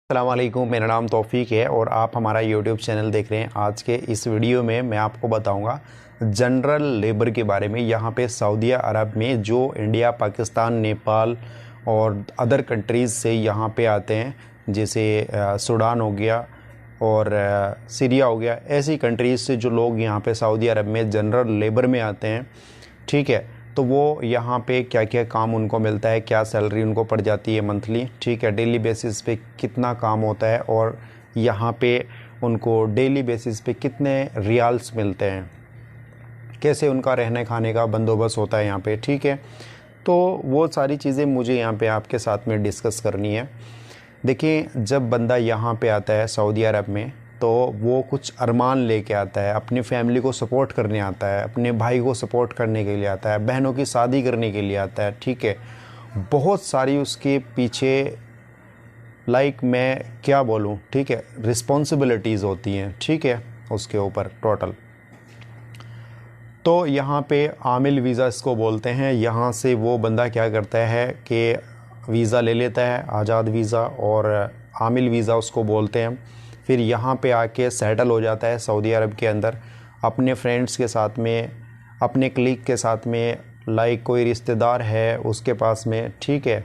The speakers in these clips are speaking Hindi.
अस्सलाम वालेकुम, मेरा नाम तौफीक है और आप हमारा यूट्यूब चैनल देख रहे हैं। आज के इस वीडियो में मैं आपको बताऊंगा जनरल लेबर के बारे में। यहाँ पे सऊदी अरब में जो इंडिया, पाकिस्तान, नेपाल और अदर कंट्रीज़ से यहाँ पे आते हैं, जैसे सूडान हो गया और सीरिया हो गया, ऐसी कंट्रीज़ से जो लोग यहाँ पे सऊदी अरब में जनरल लेबर में आते हैं, ठीक है, तो वो यहाँ पे क्या क्या काम उनको मिलता है, क्या सैलरी उनको पड़ जाती है मंथली, ठीक है, डेली बेसिस पे कितना काम होता है और यहाँ पे उनको डेली बेसिस पे कितने रियाल्स मिलते हैं, कैसे उनका रहने खाने का बंदोबस्त होता है यहाँ पे, ठीक है। तो वो सारी चीज़ें मुझे यहाँ पे आपके साथ में डिस्कस करनी है। देखिए, जब बंदा यहाँ पे आता है सऊदी अरब में तो वो कुछ अरमान लेके आता है, अपनी फैमिली को सपोर्ट करने आता है, अपने भाई को सपोर्ट करने के लिए आता है, बहनों की शादी करने के लिए आता है, ठीक है। बहुत सारी उसके पीछे मैं क्या बोलूँ, ठीक है, रिस्पॉन्सिबिलिटीज़ होती हैं, ठीक है, उसके ऊपर टोटल। तो यहाँ पे आमिल वीज़ा इसको बोलते हैं। यहाँ से वो बंदा क्या करता है कि वीज़ा ले लेता है, आज़ाद वीज़ा, और आमिल वीज़ा उसको बोलते हैं। फिर यहाँ पे आके सेटल हो जाता है सऊदी अरब के अंदर, अपने फ्रेंड्स के साथ में, अपने क्लीग के साथ में, कोई रिश्तेदार है उसके पास में, ठीक है,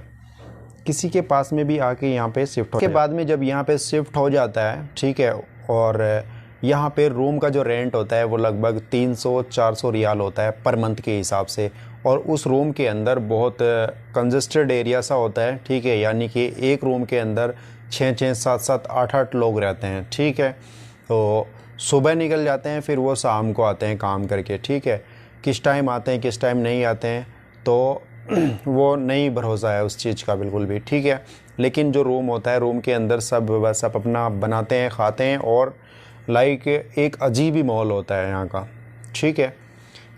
किसी के पास में भी आके यहाँ पे शिफ्ट हो के बाद में जब यहाँ पे शिफ्ट हो जाता है, ठीक है, और यहाँ पे रूम का जो रेंट होता है वो लगभग 300-400 रियाल होता है पर मंथ के हिसाब से। और उस रूम के अंदर बहुत कंजस्टेड एरिया सा होता है, ठीक है, यानी कि एक रूम के अंदर 6-6, 7-7, 8-8 लोग रहते हैं, ठीक है। तो सुबह निकल जाते हैं, फिर वो शाम को आते हैं काम करके, ठीक है। किस टाइम आते हैं, किस टाइम नहीं आते हैं, तो वो नहीं भरोसा है उस चीज़ का बिल्कुल भी, ठीक है। लेकिन जो रूम होता है, रूम के अंदर सब अपना बनाते हैं, खाते हैं, और एक अजीब ही माहौल होता है यहाँ का, ठीक है।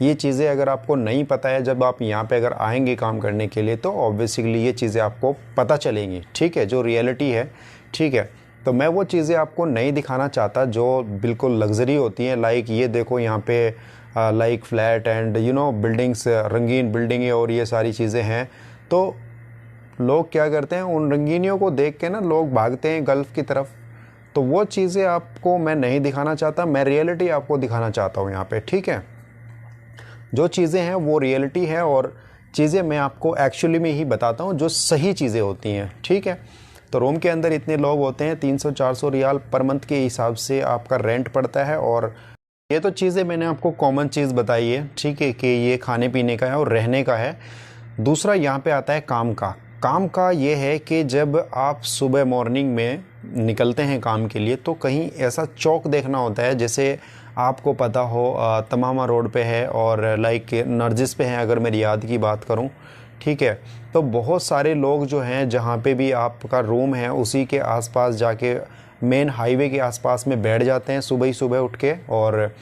ये चीज़ें अगर आपको नहीं पता है, जब आप यहाँ पे अगर आएंगे काम करने के लिए, तो ऑब्वियसली ये चीज़ें आपको पता चलेंगी, ठीक है, जो रियलिटी है, ठीक है। तो मैं वो चीज़ें आपको नहीं दिखाना चाहता जो बिल्कुल लग्जरी होती हैं। ये देखो यहाँ पे फ्लैट एंड बिल्डिंग्स, रंगीन बिल्डिंगें और ये सारी चीज़ें हैं। तो लोग क्या करते हैं, उन रंगीनियों को देख के ना लोग भागते हैं गल्फ़ की तरफ। तो वो चीज़ें आपको मैं नहीं दिखाना चाहता, मैं रियलिटी आपको दिखाना चाहता हूँ यहाँ पे, ठीक है। जो चीज़ें हैं वो रियलिटी है, और चीज़ें मैं आपको एक्चुअली में ही बताता हूँ जो सही चीज़ें होती हैं, ठीक है। तो रूम के अंदर इतने लोग होते हैं, 300-400 रियाल पर मंथ के हिसाब से आपका रेंट पड़ता है। और ये तो चीज़ें मैंने आपको कॉमन चीज़ बताई है, ठीक है, कि ये खाने पीने का है और रहने का है। दूसरा यहाँ पे आता है काम का ये है कि जब आप सुबह मॉर्निंग में निकलते हैं काम के लिए, तो कहीं ऐसा चौक देखना होता है, जैसे आपको पता हो तमामा रोड पे है और नरजिस पे है, अगर मेरी याद की बात करूं, ठीक है। तो बहुत सारे लोग जो हैं, जहां पे भी आपका रूम है उसी के आसपास जाके मेन हाईवे के आसपास में बैठ जाते हैं सुबह ही सुबह उठ के, और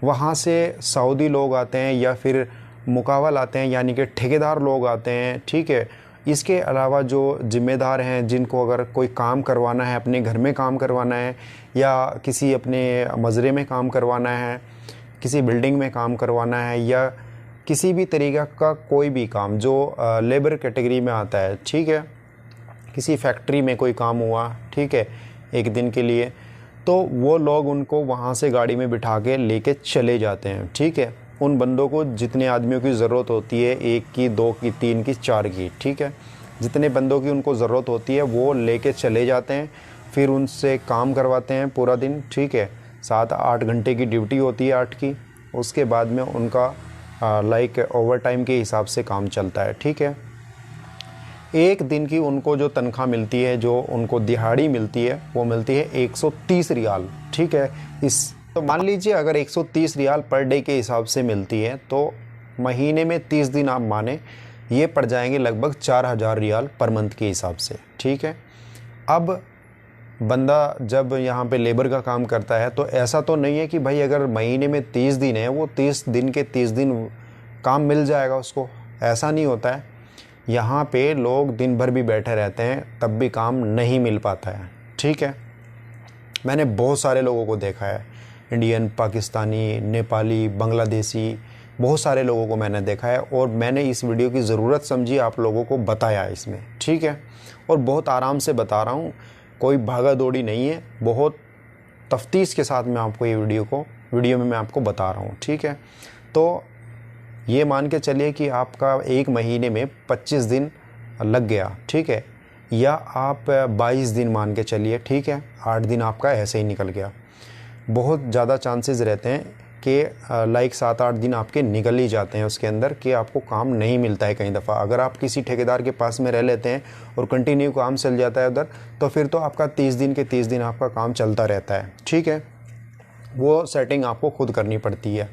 वहां से सऊदी लोग आते हैं या फिर मुकावल आते हैं, यानी कि ठेकेदार लोग आते हैं, ठीक है। इसके अलावा जो ज़िम्मेदार हैं, जिनको अगर कोई काम करवाना है, अपने घर में काम करवाना है, या किसी अपने मज़रे में काम करवाना है, किसी बिल्डिंग में काम करवाना है, या किसी भी तरीक़ा का कोई भी काम जो लेबर कैटेगरी में आता है, ठीक है, किसी फैक्ट्री में कोई काम हुआ, ठीक है, एक दिन के लिए, तो वो लोग उनको वहाँ से गाड़ी में बिठा के लेके चले जाते हैं, ठीक है। उन बंदों को जितने आदमियों की ज़रूरत होती है, 1 की, 2 की, 3 की, 4 की, ठीक है, जितने बंदों की उनको ज़रूरत होती है वो लेके चले जाते हैं। फिर उनसे काम करवाते हैं पूरा दिन, ठीक है, 7-8 घंटे की ड्यूटी होती है, 8 की। उसके बाद में उनका ओवर टाइम के हिसाब से काम चलता है, ठीक है। एक दिन की उनको जो तनख्वाह मिलती है, जो उनको दिहाड़ी मिलती है, वो मिलती है 130 रियाल, ठीक है। तो मान लीजिए अगर 130 रियाल पर डे के हिसाब से मिलती है, तो महीने में 30 दिन आप माने, ये पड़ जाएंगे लगभग 4000 रियाल पर मंथ के हिसाब से, ठीक है। अब बंदा जब यहाँ पे लेबर का काम करता है, तो ऐसा तो नहीं है कि भाई अगर महीने में 30 दिन है, वो 30 दिन के 30 दिन काम मिल जाएगा उसको, ऐसा नहीं होता है। यहाँ पे लोग दिन भर भी बैठे रहते हैं, तब भी काम नहीं मिल पाता है, ठीक है। मैंने बहुत सारे लोगों को देखा है, इंडियन, पाकिस्तानी, नेपाली, बांग्लादेशी, बहुत सारे लोगों को मैंने देखा है, और मैंने इस वीडियो की ज़रूरत समझी आप लोगों को बताया इसमें, ठीक है। और बहुत आराम से बता रहा हूँ, कोई भागा दौड़ी नहीं है, बहुत तफ्तीश के साथ मैं आपको ये वीडियो में मैं आपको बता रहा हूँ। ठीक है, तो ये मान के चलिए कि आपका 1 महीने में 25 दिन लग गया, ठीक है, या आप 22 दिन मान के चलिए, ठीक है, 8 दिन आपका ऐसे ही निकल गया। बहुत ज़्यादा चांसेस रहते हैं कि लाइक 7-8 दिन आपके निकल ही जाते हैं उसके अंदर कि आपको काम नहीं मिलता है। कई दफ़ा अगर आप किसी ठेकेदार के पास में रह लेते हैं और कंटिन्यू काम चल जाता है उधर, तो फिर तो आपका 30 दिन के 30 दिन आपका काम चलता रहता है। ठीक है, वो सेटिंग आपको खुद करनी पड़ती है।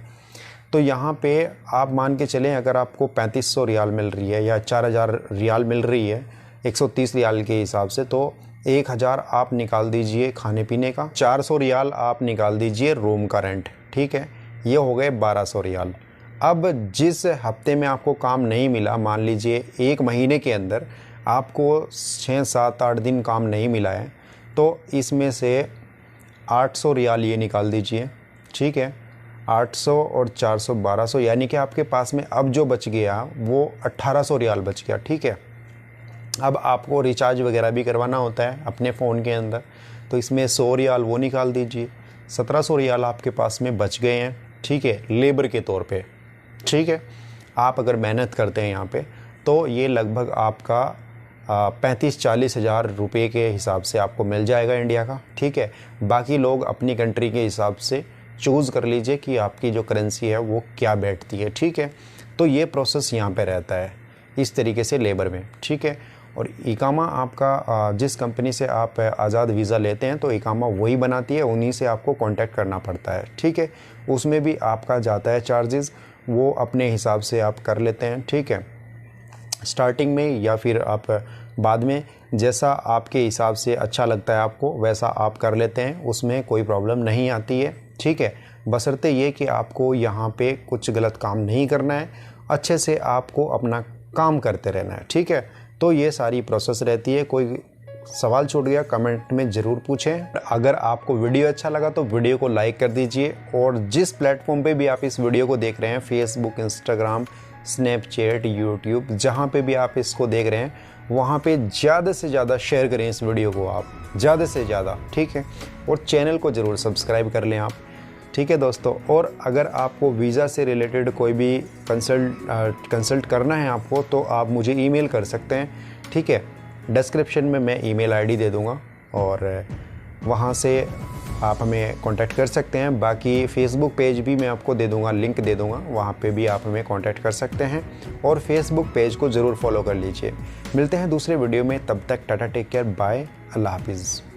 तो यहाँ पे आप मान के चलें अगर आपको 3500 रियाल मिल रही है या 4000 रियाल मिल रही है 130 रियाल के हिसाब से, तो 1000 आप निकाल दीजिए खाने पीने का, 400 रियाल आप निकाल दीजिए रूम का रेंट। ठीक है, ये हो गए 1200 रियाल। अब जिस हफ्ते में आपको काम नहीं मिला, मान लीजिए 1 महीने के अंदर आपको 6, 7, 8 दिन काम नहीं मिला है, तो इसमें से 800 रियाल ये निकाल दीजिए। ठीक है, 800 और 400 1200, यानी कि आपके पास में अब जो बच गया वो 1800 रियाल बच गया। ठीक है, अब आपको रिचार्ज वगैरह भी करवाना होता है अपने फ़ोन के अंदर, तो इसमें 100 रियाल वो निकाल दीजिए, 1700 रियाल आपके पास में बच गए हैं। ठीक है, लेबर के तौर पे। ठीक है, आप अगर मेहनत करते हैं यहाँ पे, तो ये लगभग आपका 35-40 हज़ार रुपये के हिसाब से आपको मिल जाएगा इंडिया का। ठीक है, बाकी लोग अपनी कंट्री के हिसाब से चूज़ कर लीजिए कि आपकी जो करेंसी है वो क्या बैठती है। ठीक है, तो ये प्रोसेस यहाँ पे रहता है इस तरीके से लेबर में। ठीक है, और इकामा आपका जिस कंपनी से आप आज़ाद वीज़ा लेते हैं, तो इकामा वही बनाती है, उन्हीं से आपको कांटेक्ट करना पड़ता है। ठीक है, उसमें भी आपका जाता है चार्जेस, वो अपने हिसाब से आप कर लेते हैं। ठीक है, स्टार्टिंग में या फिर आप बाद में, जैसा आपके हिसाब से अच्छा लगता है आपको वैसा आप कर लेते हैं, उसमें कोई प्रॉब्लम नहीं आती है। ठीक है, बशर्ते ये कि आपको यहाँ पे कुछ गलत काम नहीं करना है, अच्छे से आपको अपना काम करते रहना है। ठीक है, तो ये सारी प्रोसेस रहती है। कोई सवाल छूट गया कमेंट में ज़रूर पूछें। अगर आपको वीडियो अच्छा लगा तो वीडियो को लाइक कर दीजिए, और जिस प्लेटफॉर्म पे भी आप इस वीडियो को देख रहे हैं, फेसबुक, इंस्टाग्राम, स्नैपचैट, यूट्यूब, जहाँ पे भी आप इसको देख रहे हैं, वहाँ पे ज़्यादा से ज़्यादा शेयर करें इस वीडियो को, आप ज़्यादा से ज़्यादा। ठीक है, और चैनल को ज़रूर सब्सक्राइब कर लें आप। ठीक है दोस्तों, और अगर आपको वीज़ा से रिलेटेड कोई भी कंसल्ट करना है आपको, तो आप मुझे ईमेल कर सकते हैं। ठीक है, डिस्क्रिप्शन में मैं ईमेल आईडी दे दूँगा, और वहाँ से आप हमें कांटेक्ट कर सकते हैं। बाकी फेसबुक पेज भी मैं आपको दे दूँगा, लिंक दे दूँगा, वहाँ पे भी आप हमें कांटेक्ट कर सकते हैं, और फेसबुक पेज को ज़रूर फॉलो कर लीजिए। मिलते हैं दूसरे वीडियो में, तब तक टाटा, टेक केयर, बाय, अल्लाह हाफिज़।